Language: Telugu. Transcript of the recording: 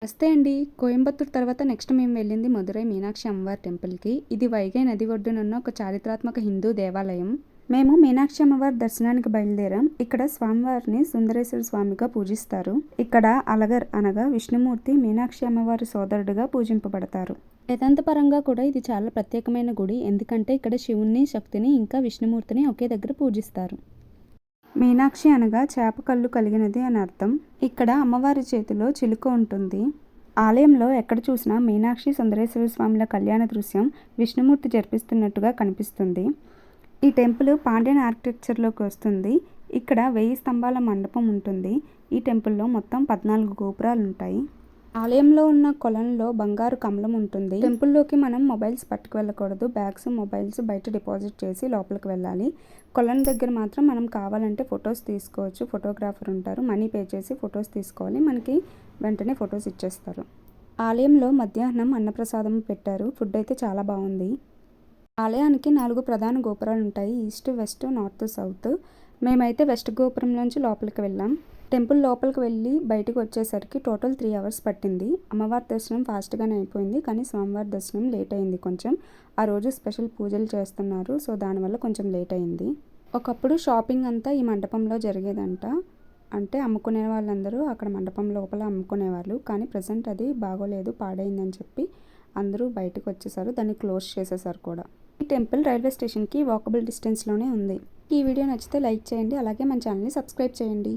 నమస్తే అండి. కోయంబత్తూర్ తర్వాత నెక్స్ట్ మేము వెళ్ళింది మదురై మీనాక్షి అమ్మవారి టెంపుల్‌కి. ఇది వైగై నది ఒడ్డునున్న ఒక చారిత్రాత్మక హిందూ దేవాలయం. మేము మీనాక్షి అమ్మవారి దర్శనానికి బయలుదేరాం. ఇక్కడ స్వామివారిని సుందరేశ్వర స్వామిగా పూజిస్తారు. ఇక్కడ అలగర్ అనగా విష్ణుమూర్తి మీనాక్షి అమ్మవారి సోదరుడిగా పూజింపబడతారు. వేదాంతపరంగా కూడా ఇది చాలా ప్రత్యేకమైన గుడి. ఎందుకంటే ఇక్కడ శివుణ్ణి, శక్తిని ఇంకా విష్ణుమూర్తిని ఒకే దగ్గర పూజిస్తారు. మీనాక్షి అనగా చేప కళ్ళు కలిగినది అని అర్థం. ఇక్కడ అమ్మవారి చేతిలో చిలుక ఉంటుంది. ఆలయంలో ఎక్కడ చూసినా మీనాక్షి సుందరేశ్వర స్వామిల కళ్యాణ దృశ్యం విష్ణుమూర్తి జరిపిస్తున్నట్టుగా కనిపిస్తుంది. ఈ టెంపుల్ పాండ్యన్ ఆర్కిటెక్చర్లోకి వస్తుంది. ఇక్కడ 1000 స్తంభాల మండపం ఉంటుంది. ఈ టెంపుల్లో మొత్తం 14 గోపురాలు ఉంటాయి. ఆలయంలో ఉన్న కొలంలో బంగారు కమలం ఉంటుంది. టెంపుల్లోకి మనం మొబైల్స్ పట్టుకు వెళ్ళకూడదు. బ్యాగ్స్, మొబైల్స్ బయట డిపాజిట్ చేసి లోపలికి వెళ్ళాలి. కొలం దగ్గర మాత్రం మనం కావాలంటే ఫొటోస్ తీసుకోవచ్చు. ఫోటోగ్రాఫర్ ఉంటారు. మనీ పే చేసి ఫొటోస్ తీసుకోవాలి. మనకి వెంటనే ఫొటోస్ ఇచ్చేస్తారు. ఆలయంలో మధ్యాహ్నం అన్నప్రసాదం పెట్టారు. ఫుడ్ అయితే చాలా బాగుంది. ఆలయానికి 4 ప్రధాన గోపురాలు ఉంటాయి. East, west, north, south. మేమైతే వెస్ట్ గోపురంలోంచి లోపలికి వెళ్ళాం. టెంపుల్ లోపలికి వెళ్ళి బయటకు వచ్చేసరికి టోటల్ 3 అవర్స్ పట్టింది. అమ్మవారి దర్శనం ఫాస్ట్గానే అయిపోయింది. కానీ స్వామివారి దర్శనం లేట్ అయింది కొంచెం. ఆ రోజు స్పెషల్ పూజలు చేస్తున్నారు. సో దానివల్ల కొంచెం లేట్ అయింది. ఒకప్పుడు షాపింగ్ అంతా ఈ మండపంలో జరిగేదంట. అంటే అమ్ముకునే వాళ్ళందరూ అక్కడ మండపం లోపల అమ్ముకునేవాళ్ళు. కానీ ప్రజెంట్ అది బాగోలేదు, పాడైందని చెప్పి అందరూ బయటకు వచ్చేసారు. దాన్ని క్లోజ్ చేసేసారు కూడా. ఈ టెంపుల్ రైల్వే స్టేషన్కి వాకబుల్ డిస్టెన్స్లోనే ఉంది. ఈ వీడియో నచ్చితే లైక్ చేయండి. అలాగే మన ఛానల్ని సబ్స్క్రైబ్ చేయండి.